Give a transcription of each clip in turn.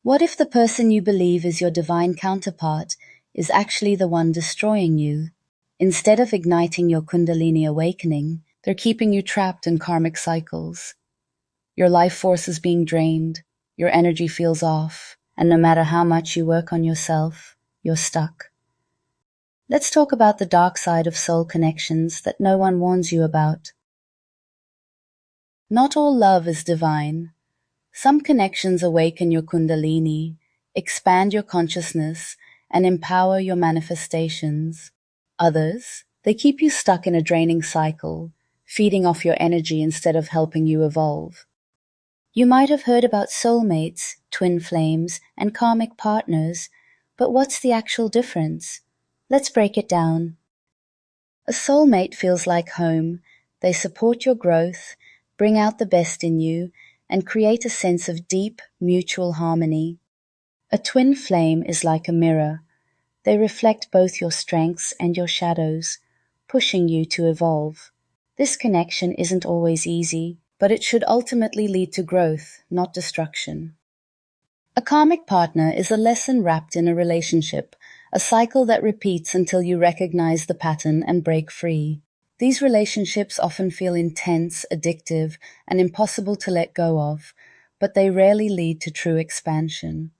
What if the person you believe is your divine counterpart is actually the one destroying you? Instead of igniting your Kundalini awakening, they're keeping you trapped in karmic cycles. Your life force is being drained, your energy feels off, and no matter how much you work on yourself, you're stuck. Let's talk about the dark side of soul connections that no one warns you about. Not all love is divine. Some connections awaken your Kundalini, expand your consciousness, and empower your manifestations. Others, they keep you stuck in a draining cycle, feeding off your energy instead of helping you evolve. You might have heard about soulmates, twin flames, and karmic partners, but what's the actual difference? Let's break it down. A soulmate feels like home. They support your growth, bring out the best in you, and create a sense of deep, mutual harmony. A twin flame is like a mirror. They reflect both your strengths and your shadows, pushing you to evolve. This connection isn't always easy, but it should ultimately lead to growth, not destruction. A karmic partner is a lesson wrapped in a relationship, a cycle that repeats until you recognize the pattern and break free. These relationships often feel intense, addictive, and impossible to let go of, but they rarely lead to true expansion.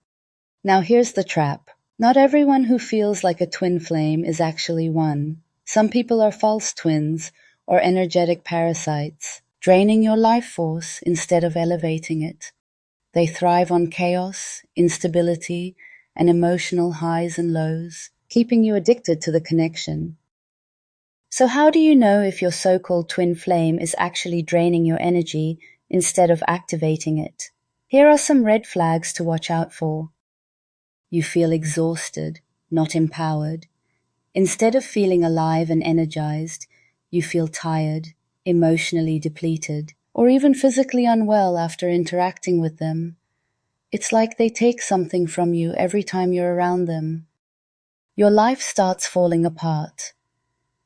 Now here's the trap. Not everyone who feels like a twin flame is actually one. Some people are false twins or energetic parasites, draining your life force instead of elevating it. They thrive on chaos, instability, and emotional highs and lows, keeping you addicted to the connection. So how do you know if your so-called twin flame is actually draining your energy instead of activating it? Here are some red flags to watch out for. You feel exhausted, not empowered. Instead of feeling alive and energized, you feel tired, emotionally depleted, or even physically unwell after interacting with them. It's like they take something from you every time you're around them. Your life starts falling apart.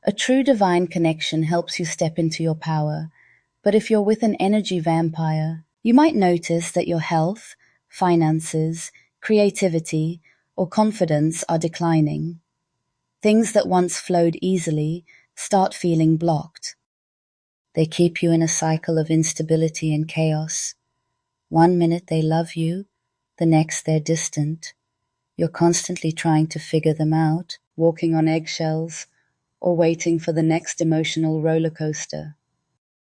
A true divine connection helps you step into your power, but if you're with an energy vampire, you might notice that your health, finances, creativity, or confidence are declining. Things that once flowed easily start feeling blocked. They keep you in a cycle of instability and chaos. One minute they love you, the next they're distant. You're constantly trying to figure them out, walking on eggshells, or waiting for the next emotional roller coaster.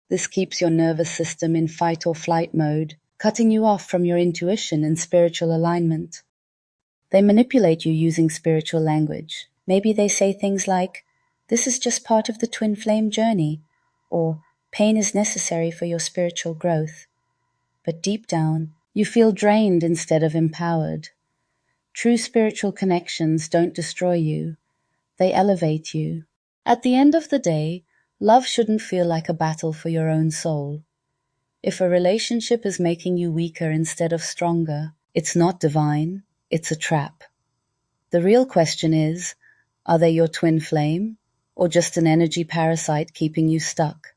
This keeps your nervous system in fight or flight mode, cutting you off from your intuition and spiritual alignment. They manipulate you using spiritual language. Maybe they say things like, "This is just part of the twin flame journey," or "Pain is necessary for your spiritual growth." But deep down, you feel drained instead of empowered. True spiritual connections don't destroy you. They elevate you. At the end of the day, love shouldn't feel like a battle for your own soul. If a relationship is making you weaker instead of stronger, it's not divine, it's a trap. The real question is, are they your twin flame, or just an energy parasite keeping you stuck?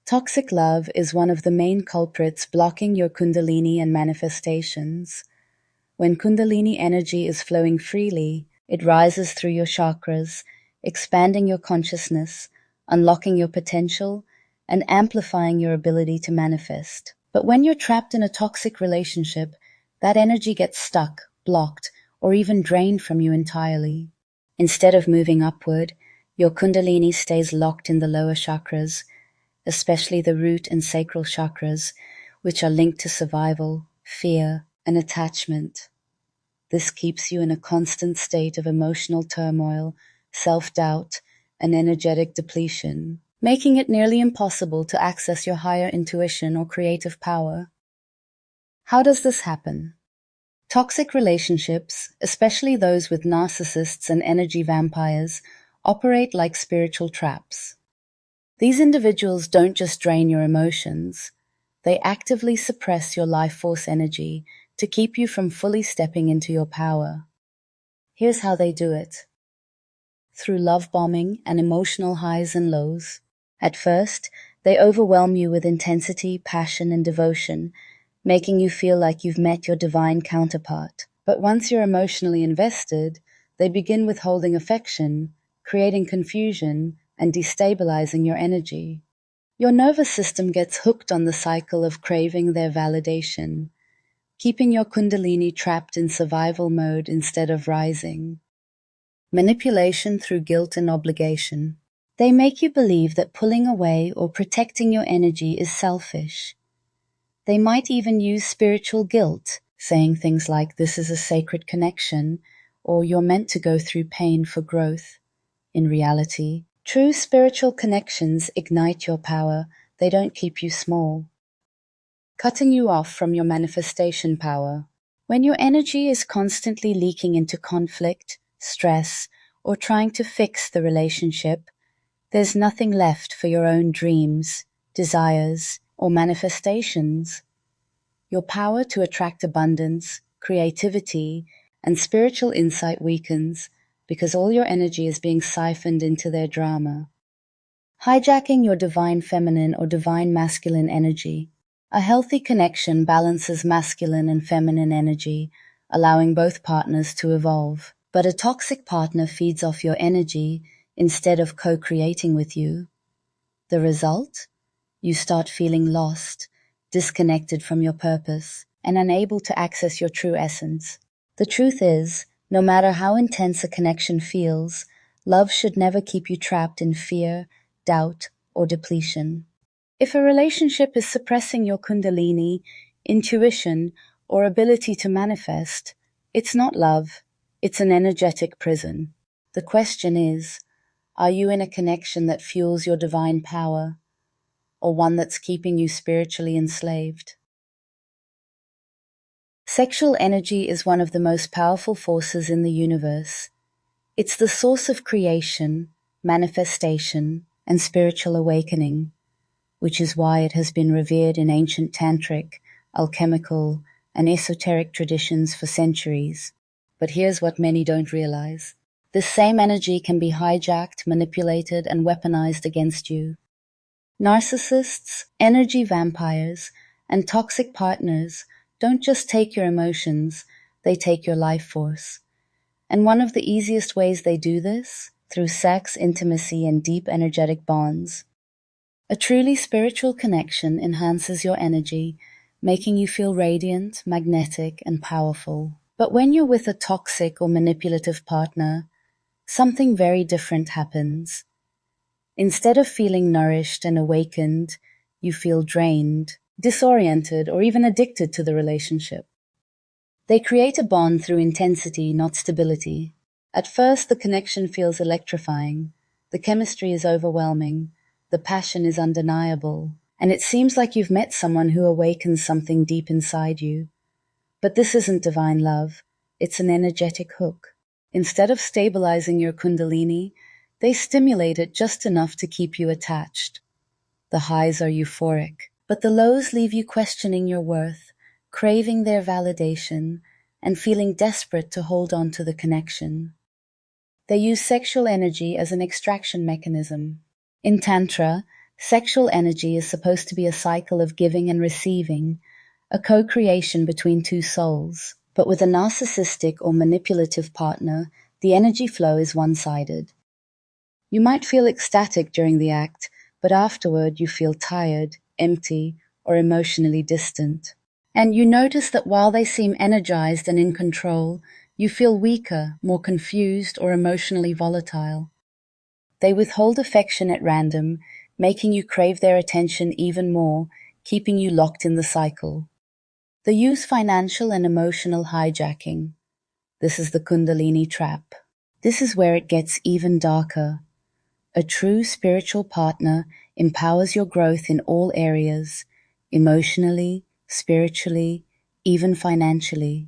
Toxic love is one of the main culprits blocking your Kundalini and manifestations. When Kundalini energy is flowing freely, it rises through your chakras, expanding your consciousness, unlocking your potential, and amplifying your ability to manifest. But when you're trapped in a toxic relationship, that energy gets stuck, blocked, or even drained from you entirely. Instead of moving upward, your Kundalini stays locked in the lower chakras, especially the root and sacral chakras, which are linked to survival, fear, and attachment. This keeps you in a constant state of emotional turmoil, self-doubt, and energetic depletion, making it nearly impossible to access your higher intuition or creative power. How does this happen? Toxic relationships, especially those with narcissists and energy vampires, operate like spiritual traps. These individuals don't just drain your emotions, they actively suppress your life force energy to keep you from fully stepping into your power. Here's how they do it. Through love bombing and emotional highs and lows. At first, they overwhelm you with intensity, passion, and devotion, making you feel like you've met your divine counterpart. But once you're emotionally invested, they begin withholding affection, creating confusion, and destabilizing your energy. Your nervous system gets hooked on the cycle of craving their validation, keeping your Kundalini trapped in survival mode instead of rising. Manipulation through guilt and obligation. They make you believe that pulling away or protecting your energy is selfish. They might even use spiritual guilt, saying things like, "This is a sacred connection," or "You're meant to go through pain for growth." In reality, true spiritual connections ignite your power. They don't keep you small. Cutting you off from your manifestation power. When your energy is constantly leaking into conflict, stress, or trying to fix the relationship, there's nothing left for your own dreams, desires, or manifestations. Your power to attract abundance, creativity, and spiritual insight weakens because all your energy is being siphoned into their drama. Hijacking your divine feminine or divine masculine energy. A healthy connection balances masculine and feminine energy, allowing both partners to evolve. But a toxic partner feeds off your energy instead of co-creating with you. The result? You start feeling lost, disconnected from your purpose, and unable to access your true essence. The truth is, no matter how intense a connection feels, love should never keep you trapped in fear, doubt, or depletion. If a relationship is suppressing your Kundalini, intuition, or ability to manifest, it's not love, it's an energetic prison. The question is, are you in a connection that fuels your divine power, or one that's keeping you spiritually enslaved? Sexual energy is one of the most powerful forces in the universe. It's the source of creation, manifestation, and spiritual awakening, which is why it has been revered in ancient tantric, alchemical, and esoteric traditions for centuries. But here's what many don't realize. This same energy can be hijacked, manipulated, and weaponized against you. Narcissists, energy vampires, and toxic partners don't just take your emotions, they take your life force. And one of the easiest ways they do this? Through sex, intimacy, and deep energetic bonds. A truly spiritual connection enhances your energy, making you feel radiant, magnetic, and powerful. But when you're with a toxic or manipulative partner, something very different happens. Instead of feeling nourished and awakened, you feel drained, disoriented, or even addicted to the relationship. They create a bond through intensity, not stability. At first, the connection feels electrifying. The chemistry is overwhelming. The passion is undeniable. And it seems like you've met someone who awakens something deep inside you. But this isn't divine love. It's an energetic hook. Instead of stabilizing your Kundalini, they stimulate it just enough to keep you attached. The highs are euphoric, but the lows leave you questioning your worth, craving their validation, and feeling desperate to hold on to the connection. They use sexual energy as an extraction mechanism. In Tantra, sexual energy is supposed to be a cycle of giving and receiving, a co-creation between two souls. But with a narcissistic or manipulative partner, the energy flow is one-sided. You might feel ecstatic during the act, but afterward you feel tired, empty, or emotionally distant. And you notice that while they seem energized and in control, you feel weaker, more confused, or emotionally volatile. They withhold affection at random, making you crave their attention even more, keeping you locked in the cycle. They use financial and emotional hijacking. This is the Kundalini trap. This is where it gets even darker. A true spiritual partner empowers your growth in all areas, emotionally, spiritually, even financially.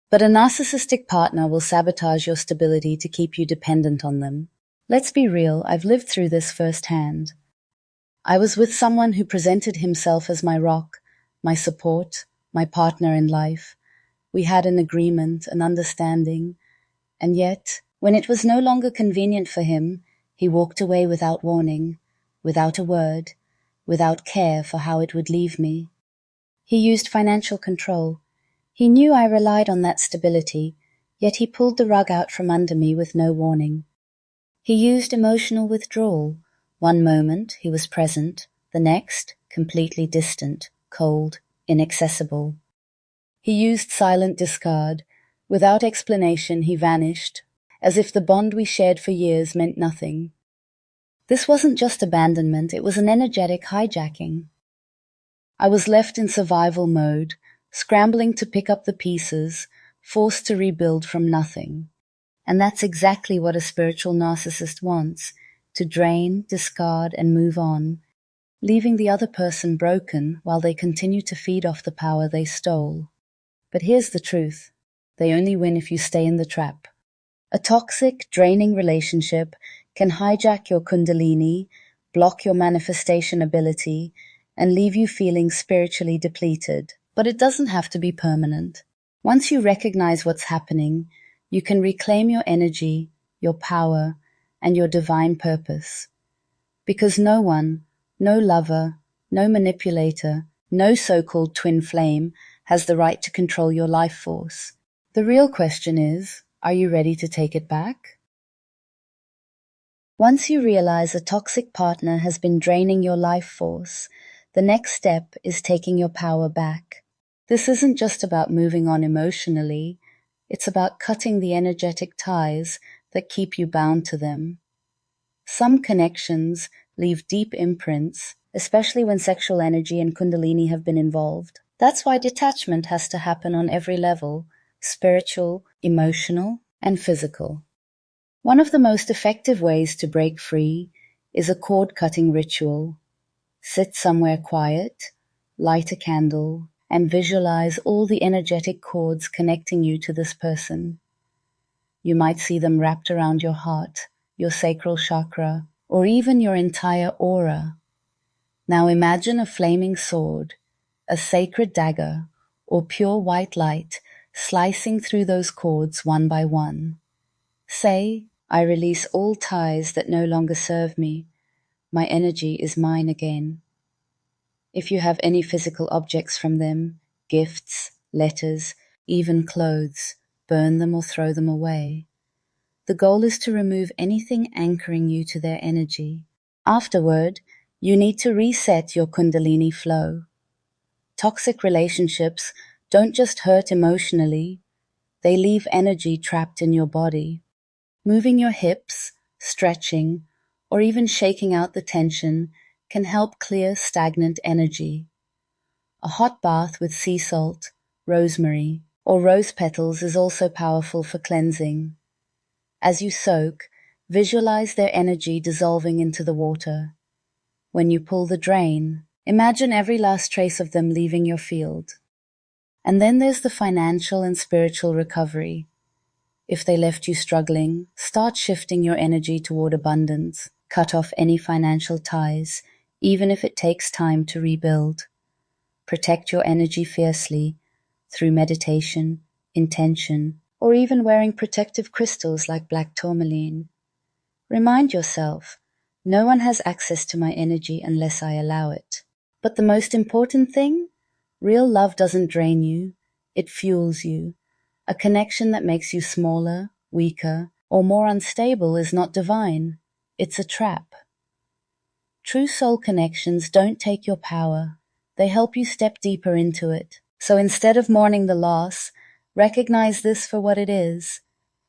But a narcissistic partner will sabotage your stability to keep you dependent on them. Let's be real, I've lived through this firsthand. I was with someone who presented himself as my rock, my support, my partner in life. We had an agreement, an understanding, and yet, when it was no longer convenient for him, he walked away without warning, without a word, without care for how it would leave me. He used financial control. He knew I relied on that stability, yet he pulled the rug out from under me with no warning. He used emotional withdrawal. One moment he was present, the next completely distant, cold, inaccessible. He used silent discard. Without explanation he vanished, as if the bond we shared for years meant nothing. This wasn't just abandonment, it was an energetic hijacking. I was left in survival mode, scrambling to pick up the pieces, forced to rebuild from nothing. And that's exactly what a spiritual narcissist wants, to drain, discard, and move on, leaving the other person broken while they continue to feed off the power they stole. But here's the truth. They only win if you stay in the trap. A toxic, draining relationship can hijack your Kundalini, block your manifestation ability, and leave you feeling spiritually depleted. But it doesn't have to be permanent. Once you recognize what's happening, you can reclaim your energy, your power, and your divine purpose. Because no one, no lover, no manipulator, no so-called twin flame has the right to control your life force. The real question is, are you ready to take it back? Once you realize a toxic partner has been draining your life force, the next step is taking your power back. This isn't just about moving on emotionally, it's about cutting the energetic ties that keep you bound to them. Some connections leave deep imprints, especially when sexual energy and Kundalini have been involved. That's why detachment has to happen on every level: spiritual, emotional, and physical. One of the most effective ways to break free is a cord-cutting ritual. Sit somewhere quiet, light a candle, and visualize all the energetic cords connecting you to this person. You might see them wrapped around your heart, your sacral chakra, or even your entire aura. Now imagine a flaming sword, a sacred dagger, or pure white light slicing through those cords one by one. Say, I release all ties that no longer serve me. My energy is mine again. If you have any physical objects from them, gifts, letters, even clothes, burn them or throw them away. The goal is to remove anything anchoring you to their energy. Afterward, you need to reset your Kundalini flow. Toxic relationships don't just hurt emotionally, they leave energy trapped in your body. Moving your hips, stretching, or even shaking out the tension can help clear stagnant energy. A hot bath with sea salt, rosemary, or rose petals is also powerful for cleansing. As you soak, visualize their energy dissolving into the water. When you pull the drain, imagine every last trace of them leaving your field. And then there's the financial and spiritual recovery. If they left you struggling, start shifting your energy toward abundance. Cut off any financial ties, even if it takes time to rebuild. Protect your energy fiercely through meditation, intention, or even wearing protective crystals like black tourmaline. Remind yourself, no one has access to my energy unless I allow it. But the most important thing, real love doesn't drain you, it fuels you. A connection that makes you smaller, weaker, or more unstable is not divine. It's a trap. True soul connections don't take your power. They help you step deeper into it. So instead of mourning the loss, recognize this for what it is,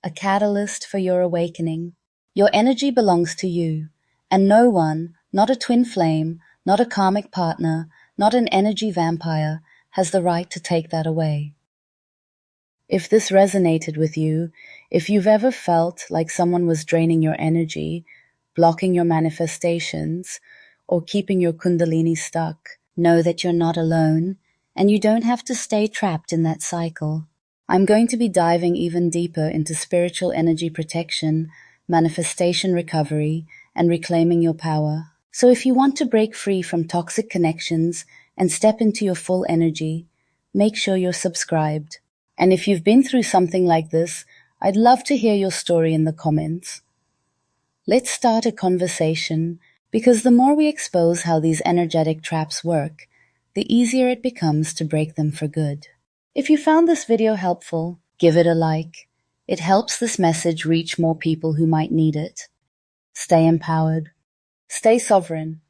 a catalyst for your awakening. Your energy belongs to you, and no one, not a twin flame, not a karmic partner, not an energy vampire, has the right to take that away. If this resonated with you, if you've ever felt like someone was draining your energy, blocking your manifestations, or keeping your Kundalini stuck, know that you're not alone, and you don't have to stay trapped in that cycle. I'm going to be diving even deeper into spiritual energy protection, manifestation recovery, and reclaiming your power. So if you want to break free from toxic connections and step into your full energy, make sure you're subscribed. And if you've been through something like this, I'd love to hear your story in the comments. Let's start a conversation, because the more we expose how these energetic traps work, the easier it becomes to break them for good. If you found this video helpful, give it a like. It helps this message reach more people who might need it. Stay empowered. Stay sovereign.